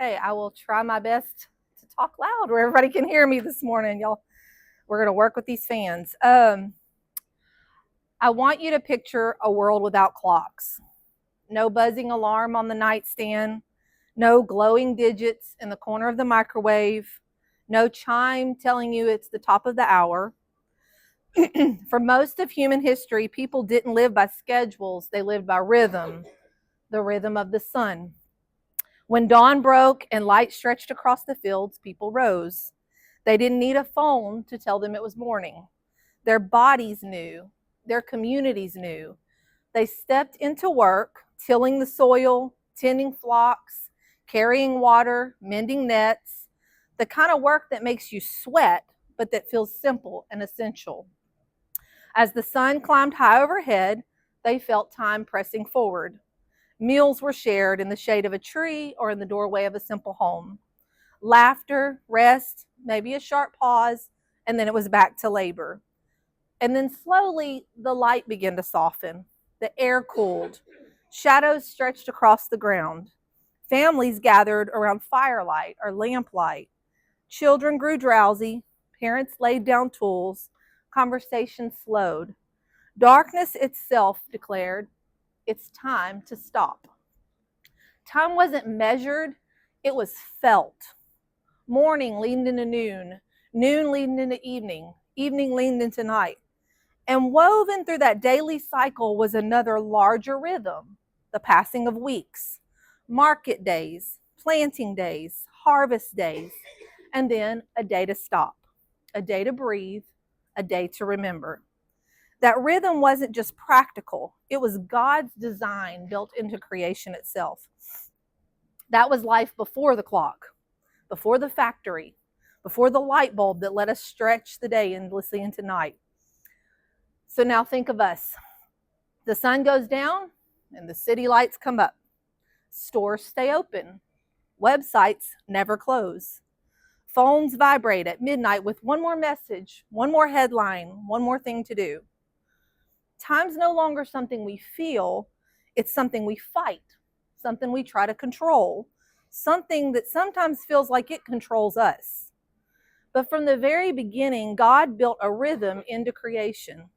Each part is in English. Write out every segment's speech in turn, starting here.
Okay, I will try my best to talk loud where everybody can hear me this morning, y'all. We're going to work with these fans. I want you to picture a world without clocks. No buzzing alarm on the nightstand, no glowing digits in the corner of the microwave, no chime telling you it's the top of the hour. For most of human history, people didn't live by schedules, they lived by rhythm, the rhythm of the sun. When dawn broke and light stretched across the fields, people rose. They didn't need a phone to tell them it was morning. Their bodies knew. Their communities knew. They stepped into work, tilling the soil, tending flocks, carrying water, mending nets, the kind of work that makes you sweat, but that feels simple and essential. As the sun climbed high overhead, they felt time pressing forward. Meals were shared in the shade of a tree or in the doorway of a simple home. Laughter, rest, maybe a sharp pause, and then it was back to labor. And then slowly, the light began to soften. The air cooled. Shadows stretched across the ground. Families gathered around firelight or lamplight. Children grew drowsy. Parents laid down tools. Conversation slowed. Darkness itself declared, "It's time to stop." Time wasn't measured, it was felt. Morning leaned into noon, noon leaned into evening, evening leaned into night. And woven through that daily cycle was another larger rhythm, the passing of weeks, market days, planting days, harvest days, and then a day to stop, a day to breathe, a day to remember. That rhythm wasn't just practical, it was God's design built into creation itself. That was life before the clock, before the factory, before the light bulb that let us stretch the day endlessly into night. So now think of us. The sun goes down and the city lights come up. Stores stay open. Websites never close. Phones vibrate at midnight with one more message, one more headline, one more thing to do. Time's no longer something we feel, it's something we fight, something we try to control, something that sometimes feels like it controls us. But from the very beginning, God built a rhythm into creation.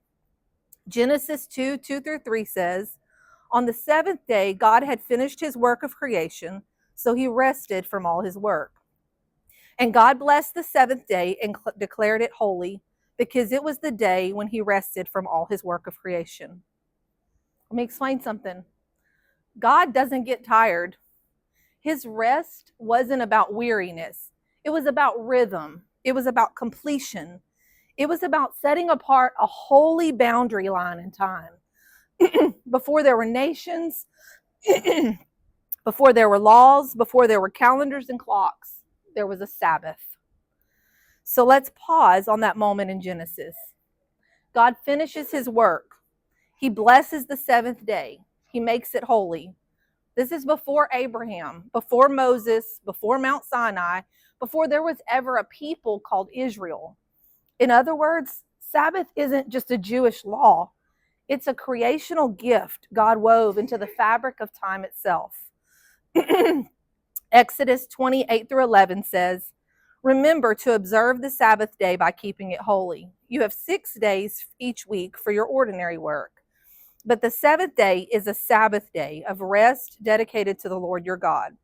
Genesis 2:2-3 says, "On the seventh day, God had finished his work of creation, so he rested from all his work. And God blessed the seventh day and declared it holy, because it was the day when he rested from all his work of creation." Let me explain something. God doesn't get tired. His rest wasn't about weariness. It was about rhythm. It was about completion. It was about setting apart a holy boundary line in time. Before there were nations, before there were laws, before there were calendars and clocks, there was a Sabbath. So let's pause on that moment in Genesis. God finishes his work. He blesses the seventh day. He makes it holy. This is before Abraham, before Moses, before Mount Sinai, before there was ever a people called Israel. In other words, Sabbath isn't just a Jewish law. It's a creational gift God wove into the fabric of time itself. Exodus 28-11 says, "Remember to observe the Sabbath day by keeping it holy. You have 6 days each week for your ordinary work. But the seventh day is a Sabbath day of rest dedicated to the Lord your God.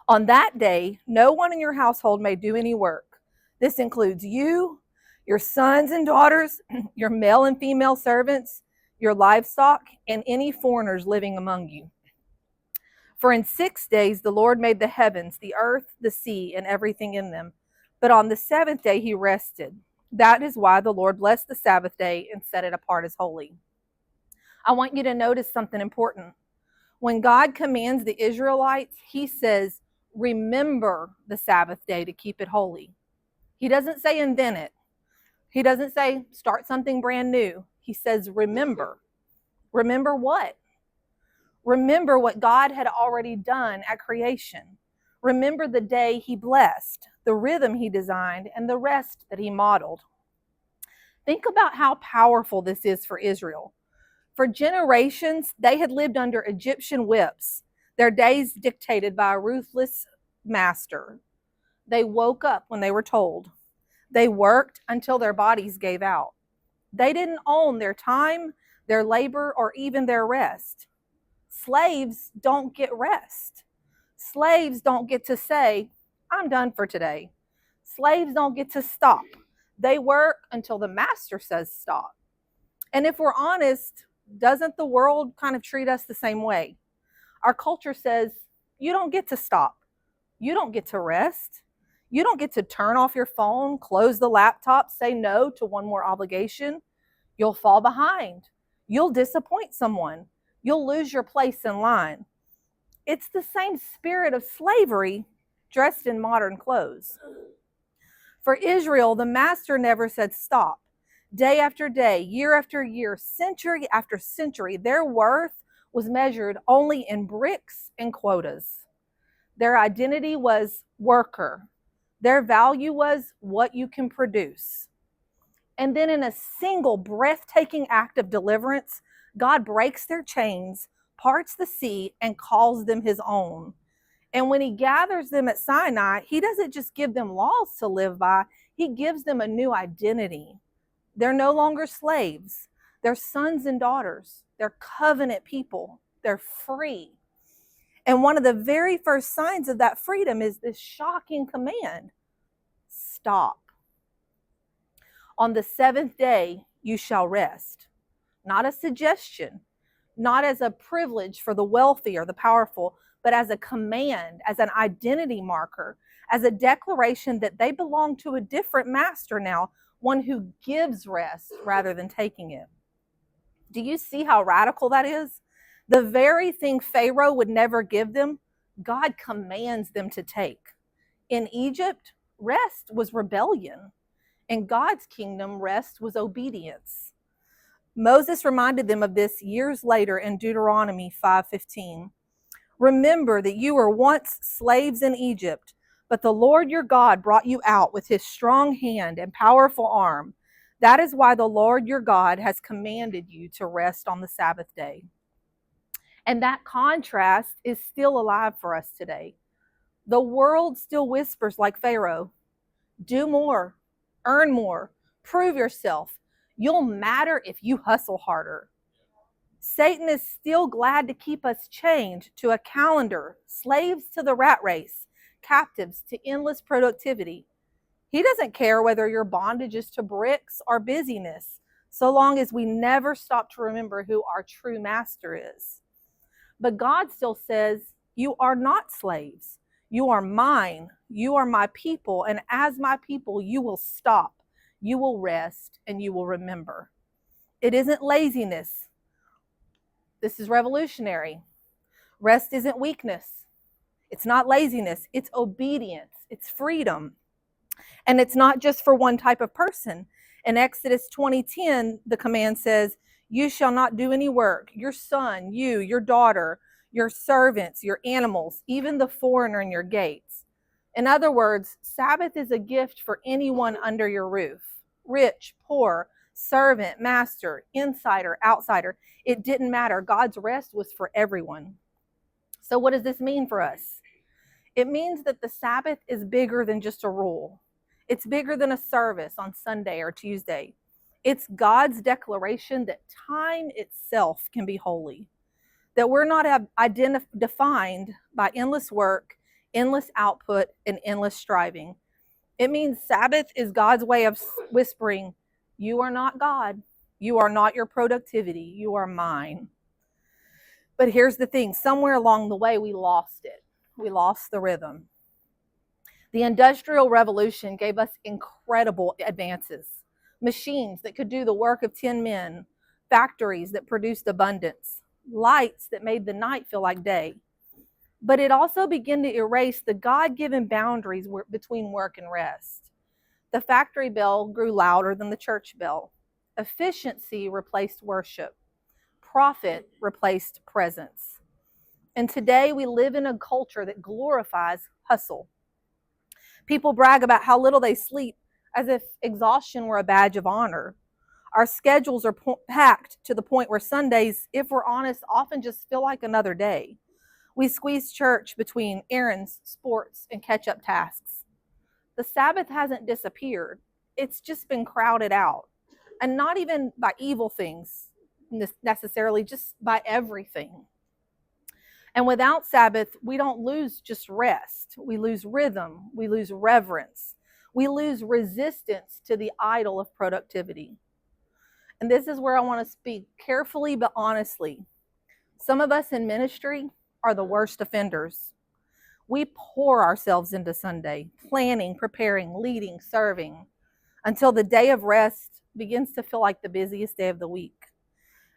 On that day, no one in your household may do any work. This includes you, your sons and daughters, your male and female servants, your livestock, and any foreigners living among you. For in 6 days the Lord made the heavens, the earth, the sea, and everything in them. But on the seventh day he rested. That is why the Lord blessed the Sabbath day and set it apart as holy." I want you to notice something important. When God commands the Israelites, he says, "Remember the Sabbath day to keep it holy." He doesn't say invent it. He doesn't say start something brand new. He says remember. Remember what? Remember what God had already done at creation. Remember the day he blessed, the rhythm he designed, and the rest that he modeled. Think about how powerful this is for Israel. For generations, they had lived under Egyptian whips, their days dictated by a ruthless master. They woke up when they were told. They worked until their bodies gave out. They didn't own their time, their labor, or even their rest. Slaves don't get rest. Slaves don't get to say, I'm done for today. Slaves don't get to stop. They work until the master says stop. And if we're honest, doesn't the world kind of treat us the same way? Our culture says, you don't get to stop. You don't get to rest. You don't get to turn off your phone, close the laptop, say no to one more obligation. You'll fall behind. You'll disappoint someone. You'll lose your place in line. It's the same spirit of slavery dressed in modern clothes. For Israel, the master never said stop. Day after day, year after year, century after century, their worth was measured only in bricks and quotas. Their identity was worker. Their value was what you can produce. And then in a single breathtaking act of deliverance, God breaks their chains, parts the sea, and calls them his own. And when he gathers them at Sinai, he doesn't just give them laws to live by, he gives them a new identity. They're no longer slaves. They're sons and daughters. They're covenant people. They're free. And one of the very first signs of that freedom is this shocking command: stop. On the seventh day, you shall rest. Not a suggestion, not as a privilege for the wealthy or the powerful, but as a command, as an identity marker, as a declaration that they belong to a different master now, one who gives rest rather than taking it. Do you see how radical that is? The very thing Pharaoh would never give them, God commands them to take. In Egypt, rest was rebellion. In God's kingdom, rest was obedience. Moses reminded them of this years later in Deuteronomy 5:15. Remember that you were once slaves in Egypt, but the Lord your God brought you out with his strong hand and powerful arm. That is why the Lord your God has commanded you to rest on the Sabbath day. And that contrast is still alive for us today. The world still whispers like Pharaoh, do more, earn more, prove yourself. You'll matter if you hustle harder. Satan is still glad to keep us chained to a calendar, slaves to the rat race, captives to endless productivity. He doesn't care whether your bondage is to bricks or busyness, so long as we never stop to remember who our true master is. But God still says, you are not slaves. You are mine. You are my people. And as my people, you will stop. You will rest and you will remember. It isn't laziness. This is revolutionary. Rest isn't weakness. It's not laziness. It's obedience. It's freedom. And it's not just for one type of person. In Exodus 20:10, the command says, you shall not do any work. Your son, you, your daughter, your servants, your animals, even the foreigner in your gates. In other words, Sabbath is a gift for anyone under your roof. Rich, poor, servant, master, insider, outsider. It didn't matter. God's rest was for everyone. So what does this mean for us? It means that the Sabbath is bigger than just a rule. It's bigger than a service on Sunday or Tuesday. It's God's declaration that time itself can be holy, that we're not defined by endless work, endless output, and endless striving. It means Sabbath is God's way of whispering, you are not God. You are not your productivity. You are mine. But here's the thing. Somewhere along the way, we lost it. We lost the rhythm. The Industrial Revolution gave us incredible advances. Machines that could do the work of 10 men, factories that produced abundance, lights that made the night feel like day. But it also began to erase the God-given boundaries between work and rest. The factory bell grew louder than the church bell. Efficiency replaced worship. Profit replaced presence. And today we live in a culture that glorifies hustle. People brag about how little they sleep, as if exhaustion were a badge of honor. Our schedules are packed to the point where Sundays, if we're honest, often just feel like another day. We squeeze church between errands, sports, and catch-up tasks. The Sabbath hasn't disappeared. It's just been crowded out. And not even by evil things necessarily, just by everything. And without Sabbath, we don't lose just rest. We lose rhythm. We lose reverence. We lose resistance to the idol of productivity. And this is where I want to speak carefully but honestly. Some of us in ministry are the worst offenders. We pour ourselves into Sunday, planning, preparing, leading, serving, until the day of rest begins to feel like the busiest day of the week.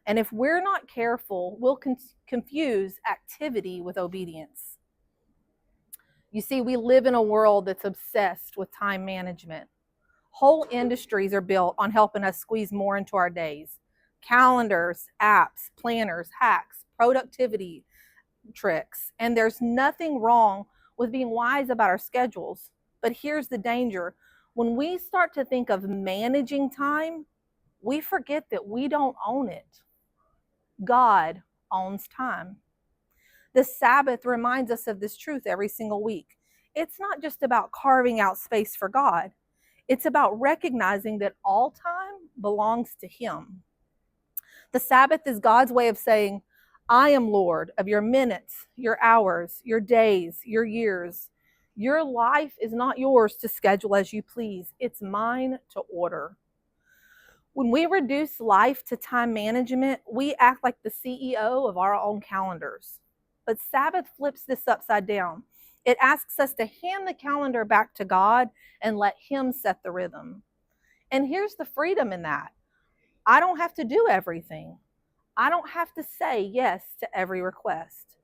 And if we're not careful, we'll confuse activity with obedience. You see, we live in a world that's obsessed with time management. Whole industries are built on helping us squeeze more into our days. Calendars, apps, planners, hacks, productivity tricks. And there's nothing wrong with being wise about our schedules. But here's the danger. When we start to think of managing time, we forget that we don't own it. God owns time. The Sabbath reminds us of this truth every single week. It's not just about carving out space for God. It's about recognizing that all time belongs to Him. The Sabbath is God's way of saying, I am Lord of your minutes, your hours, your days, your years. Your life is not yours to schedule as you please. It's mine to order. When we reduce life to time management, we act like the CEO of our own calendars. But Sabbath flips this upside down. It asks us to hand the calendar back to God and let Him set the rhythm. And here's the freedom in that. I don't have to do everything. I don't have to say yes to every request.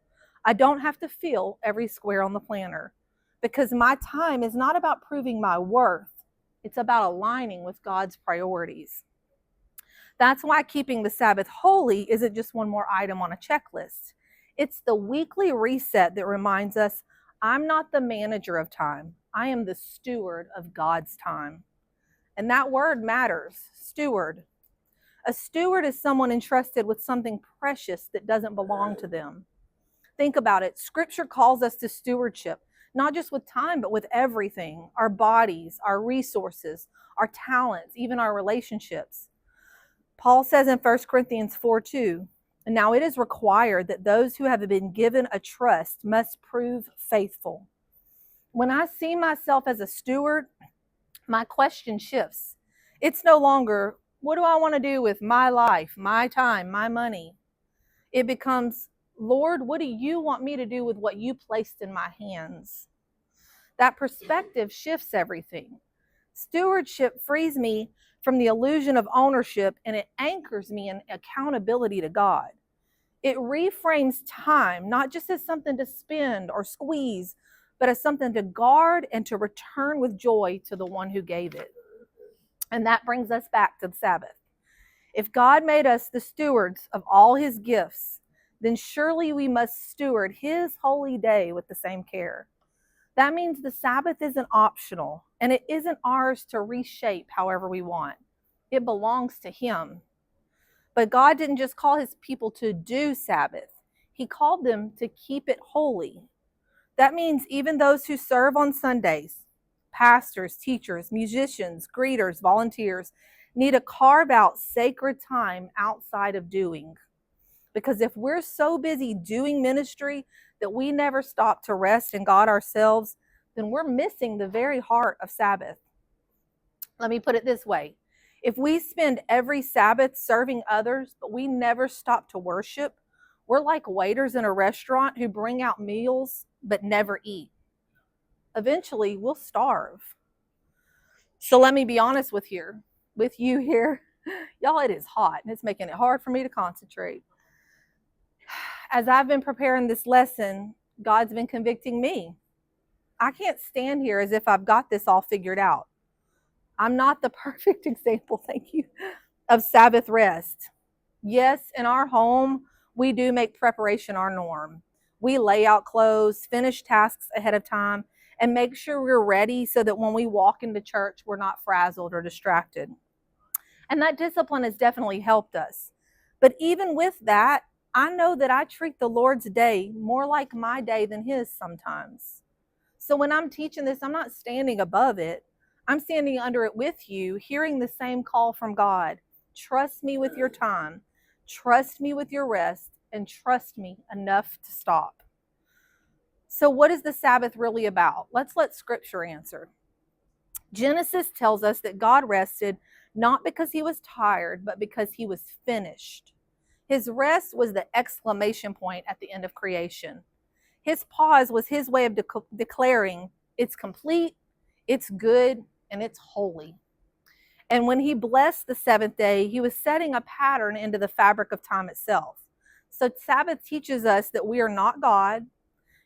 I don't have to fill every square on the planner, because my time is not about proving my worth. It's about aligning with God's priorities. That's why keeping the Sabbath holy isn't just one more item on a checklist. It's the weekly reset that reminds us, I'm not the manager of time. I am the steward of God's time. And that word matters, steward. A steward is someone entrusted with something precious that doesn't belong to them. Think about it. Scripture calls us to stewardship, not just with time, but with everything, our bodies, our resources, our talents, even our relationships. Paul says in 1 Corinthians 4:2, now it is required that those who have been given a trust must prove faithful. When I see myself as a steward, my question shifts. It's no longer, what do I want to do with my life, my time, my money? It becomes, Lord, what do you want me to do with what you placed in my hands? That perspective shifts everything. Stewardship frees me from the illusion of ownership, and it anchors me in accountability to God. It reframes time, not just as something to spend or squeeze, but as something to guard and to return with joy to the one who gave it. And that brings us back to the Sabbath. If God made us the stewards of all His gifts, then surely we must steward His holy day with the same care. That means the Sabbath isn't optional, and it isn't ours to reshape however we want. It belongs to Him. But God didn't just call His people to do Sabbath. He called them to keep it holy. That means even those who serve on Sundays, pastors, teachers, musicians, greeters, volunteers, need to carve out sacred time outside of doing. Because if we're so busy doing ministry that we never stop to rest in God ourselves, then we're missing the very heart of Sabbath. Let me put it this way. If we spend every Sabbath serving others, but we never stop to worship, we're like waiters in a restaurant who bring out meals but never eat. Eventually, we'll starve. So let me be honest with you here. Y'all, it is hot, and it's making it hard for me to concentrate. As I've been preparing this lesson, God's been convicting me. I can't stand here as if I've got this all figured out. I'm not the perfect example, thank you, of Sabbath rest. Yes, in our home, we do make preparation our norm. We lay out clothes, finish tasks ahead of time, and make sure we're ready so that when we walk into church, we're not frazzled or distracted. And that discipline has definitely helped us. But even with that, I know that I treat the Lord's day more like my day than his sometimes. So when I'm teaching this, I'm not standing above it. I'm standing under it with you, hearing the same call from God. Trust me with your time. Trust me with your rest, and trust me enough to stop. So what is the Sabbath really about? Let's let Scripture answer. Genesis tells us that God rested not because he was tired, but because he was finished. His rest was the exclamation point at the end of creation. His pause was his way of declaring it's complete, it's good, and it's holy. And when he blessed the seventh day, he was setting a pattern into the fabric of time itself. So Sabbath teaches us that we are not God.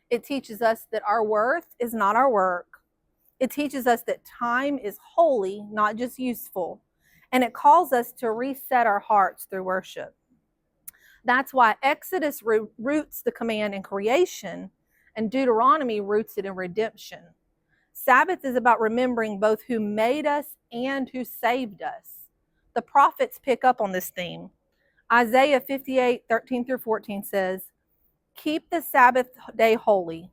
It teaches us that our worth is not our work. It teaches us that time is holy, not just useful. And it calls us to reset our hearts through worship. That's why Exodus roots the command in creation, and Deuteronomy roots it in redemption. Sabbath is about remembering both who made us and who saved us. The prophets pick up on this theme. Isaiah 58:13-14 says, "Keep the Sabbath day holy.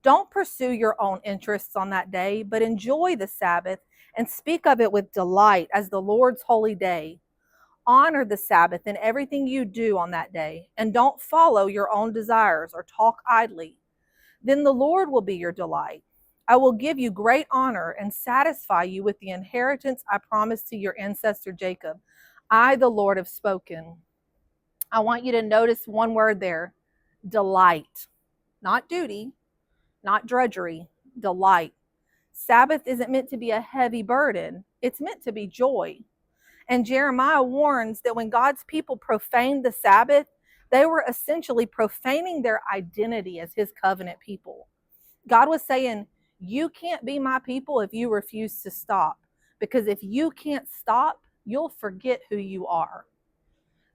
Don't pursue your own interests on that day, but enjoy the Sabbath and speak of it with delight as the Lord's holy day. Honor the Sabbath in everything you do on that day, and don't follow your own desires or talk idly. Then the Lord will be your delight. I will give you great honor and satisfy you with the inheritance I promised to your ancestor Jacob. I, the Lord, have spoken." I want you to notice one word there, delight. Not duty, not drudgery, delight. Sabbath isn't meant to be a heavy burden. It's meant to be joy. And Jeremiah warns that when God's people profaned the Sabbath, they were essentially profaning their identity as his covenant people. God was saying, you can't be my people if you refuse to stop, because if you can't stop, you'll forget who you are.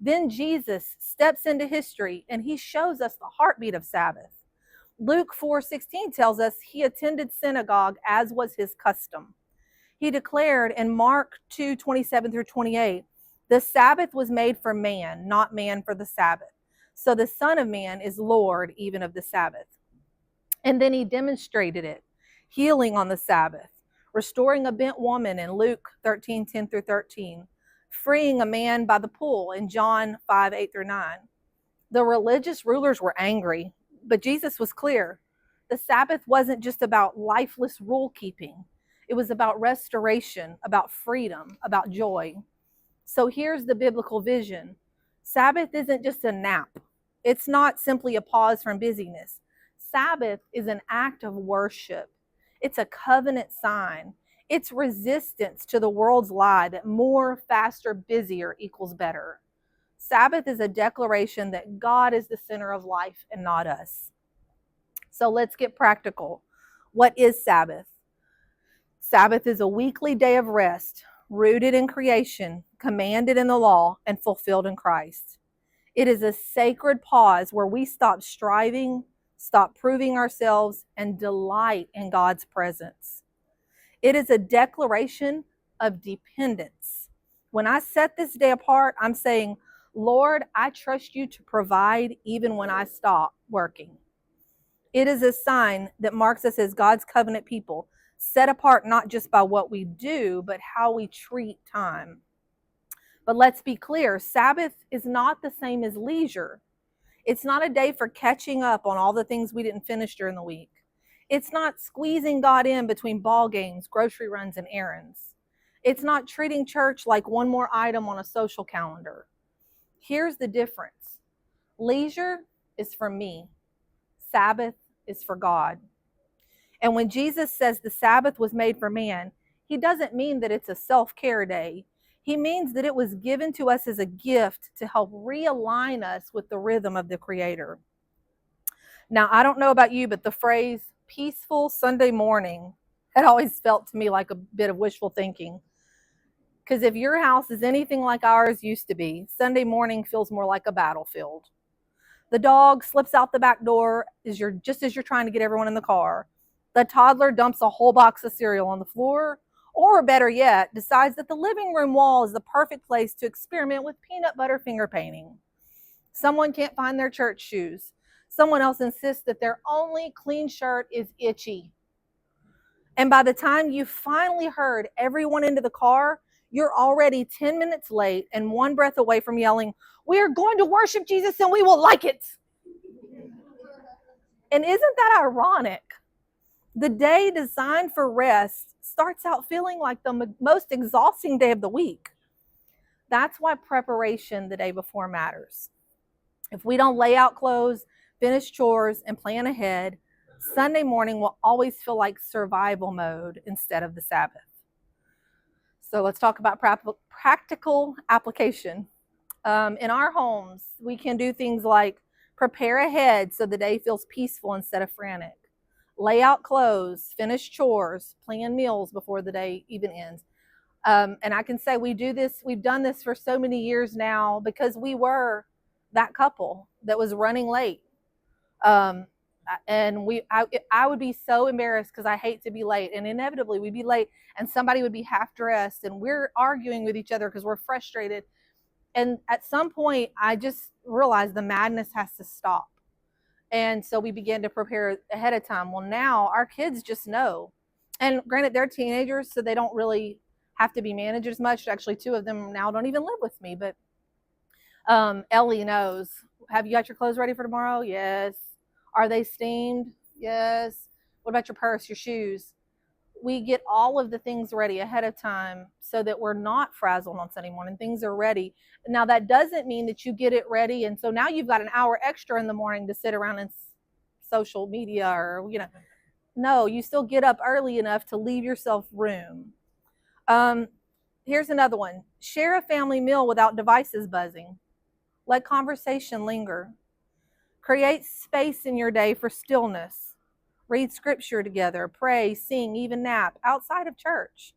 Then Jesus steps into history and he shows us the heartbeat of Sabbath. Luke 4:16 tells us he attended synagogue as was his custom. He declared in Mark 2:27-28, the Sabbath was made for man, not man for the Sabbath. So the Son of Man is Lord even of the Sabbath. And then he demonstrated it, healing on the Sabbath, restoring a bent woman in Luke 13:10-13, freeing a man by the pool in John 5:8-9. The religious rulers were angry, but Jesus was clear. The Sabbath wasn't just about lifeless rule keeping. It was about restoration, about freedom, about joy. So here's the biblical vision. Sabbath isn't just a nap. It's not simply a pause from busyness. Sabbath is an act of worship. It's a covenant sign. It's resistance to the world's lie that more, faster, busier equals better. Sabbath is a declaration that God is the center of life and not us. So let's get practical. What is Sabbath? Sabbath is a weekly day of rest, rooted in creation, commanded in the law, and fulfilled in Christ. It is a sacred pause where we stop striving, stop proving ourselves, and delight in God's presence. It is a declaration of dependence. When I set this day apart, I'm saying, Lord, I trust you to provide even when I stop working. It is a sign that marks us as God's covenant people, set apart not just by what we do, but how we treat time. But let's be clear, Sabbath is not the same as leisure. It's not a day for catching up on all the things we didn't finish during the week. It's not squeezing God in between ball games, grocery runs, and errands. It's not treating church like one more item on a social calendar. Here's the difference. Leisure is for me. Sabbath is for God. And when Jesus says the Sabbath was made for man, he doesn't mean that it's a self-care day. He means that it was given to us as a gift to help realign us with the rhythm of the Creator. Now, I don't know about you, but the phrase peaceful Sunday morning had always felt to me like a bit of wishful thinking. Because if your house is anything like ours used to be, Sunday morning feels more like a battlefield. The dog slips out the back door just as you're trying to get everyone in the car. The toddler dumps a whole box of cereal on the floor, or better yet, decides that the living room wall is the perfect place to experiment with peanut butter finger painting. Someone can't find their church shoes. Someone else insists that their only clean shirt is itchy. And by the time you finally herd everyone into the car, you're already 10 minutes late and one breath away from yelling, "We are going to worship Jesus and we will like it." And isn't that ironic? The day designed for rest starts out feeling like the most exhausting day of the week. That's why preparation the day before matters. If we don't lay out clothes, finish chores, and plan ahead, Sunday morning will always feel like survival mode instead of the Sabbath. So let's talk about practical application. In our homes, we can do things like prepare ahead so the day feels peaceful instead of frantic. Lay out clothes, finish chores, plan meals before the day even ends. And I can say we've done this for so many years now because we were that couple that was running late. And I would be so embarrassed because I hate to be late, and inevitably we'd be late and somebody would be half dressed and we're arguing with each other because we're frustrated. And at some point I just realized the madness has to stop. And so we began to prepare ahead of time. Well, now our kids just know. And granted, they're teenagers, so they don't really have to be managed as much. Actually, 2 of them now don't even live with me, but Ellie knows. Have you got your clothes ready for tomorrow? Yes. Are they steamed? Yes. What about your purse, your shoes? We get all of the things ready ahead of time so that we're not frazzled on Sunday morning. Things are ready. Now, that doesn't mean that you get it ready, and so now you've got an hour extra in the morning to sit around in social media or, No, you still get up early enough to leave yourself room. Here's another one. Share a family meal without devices buzzing. Let conversation linger. Create space in your day for stillness. Read scripture together, pray, sing, even nap outside of church.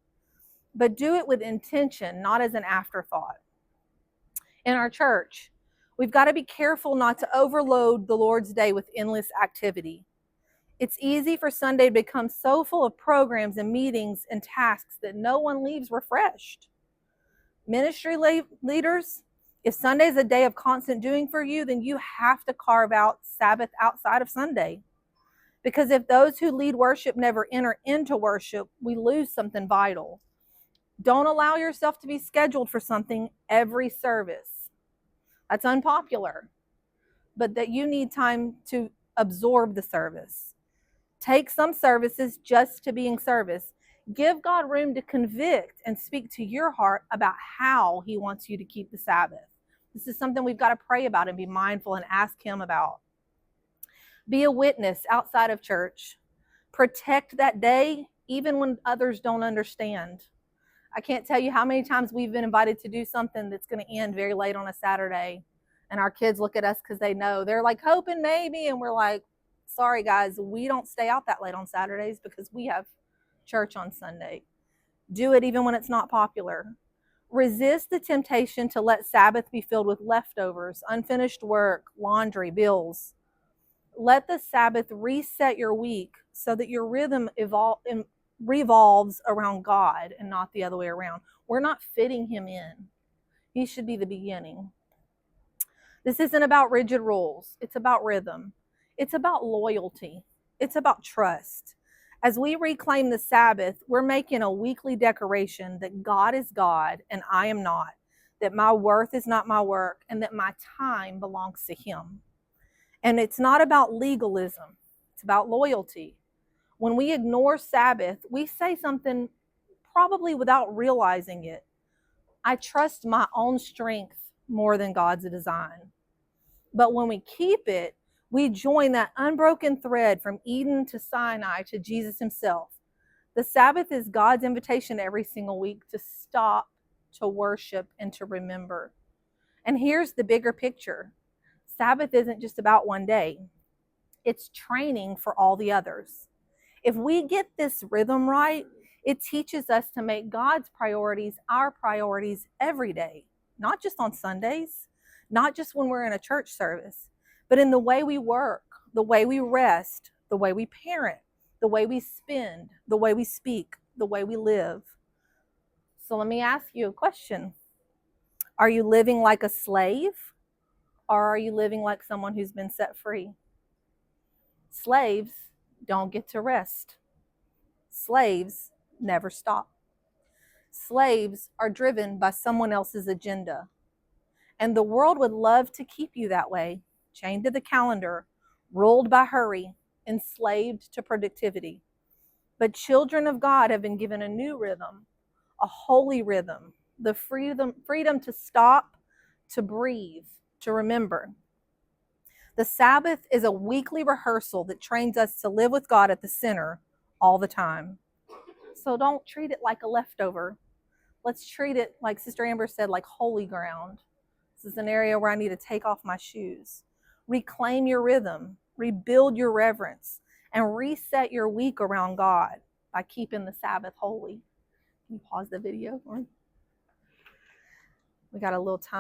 But do it with intention, not as an afterthought. In our church, we've got to be careful not to overload the Lord's day with endless activity. It's easy for Sunday to become so full of programs and meetings and tasks that no one leaves refreshed. Ministry leaders, if Sunday is a day of constant doing for you, then you have to carve out Sabbath outside of Sunday. Because if those who lead worship never enter into worship, we lose something vital. Don't allow yourself to be scheduled for something every service. That's unpopular, but that you need time to absorb the service. Take some services just to be in service. Give God room to convict and speak to your heart about how he wants you to keep the Sabbath. This is something we've got to pray about and be mindful and ask him about. Be a witness outside of church. Protect that day even when others don't understand. I can't tell you how many times we've been invited to do something that's going to end very late on a Saturday, and our kids look at us because they know. They're like, hoping maybe, and we're like, sorry guys, we don't stay out that late on Saturdays because we have church on Sunday. Do it even when it's not popular. Resist the temptation to let Sabbath be filled with leftovers, unfinished work, laundry, bills. Let the Sabbath reset your week so that your rhythm revolves around God and not the other way around. We're not fitting him in. He should be the beginning. This isn't about rigid rules. It's about rhythm. It's about loyalty. It's about trust. As we reclaim the Sabbath, we're making a weekly declaration that God is God and I am not, that my worth is not my work, and that my time belongs to him. And it's not about legalism. It's about loyalty. When we ignore Sabbath, we say something probably without realizing it. I trust my own strength more than God's design. But when we keep it, we join that unbroken thread from Eden to Sinai to Jesus himself. The Sabbath is God's invitation every single week to stop, to worship, and to remember. And here's the bigger picture. Sabbath isn't just about one day. It's training for all the others. If we get this rhythm right, it teaches us to make God's priorities our priorities every day, not just on Sundays, not just when we're in a church service, but in the way we work, the way we rest, the way we parent, the way we spend, the way we speak, the way we live. So let me ask you a question. Are you living like a slave? Or are you living like someone who's been set free? Slaves don't get to rest. Slaves never stop. Slaves are driven by someone else's agenda. And the world would love to keep you that way, chained to the calendar, ruled by hurry, enslaved to productivity. But children of God have been given a new rhythm, a holy rhythm, the freedom to stop, to breathe, to remember. The Sabbath is a weekly rehearsal that trains us to live with God at the center all the time. So don't treat it like a leftover. Let's treat it, like Sister Amber said, like holy ground. This is an area where I need to take off my shoes. Reclaim your rhythm, rebuild your reverence, and reset your week around God by keeping the Sabbath holy. Can you pause the video? We got a little time.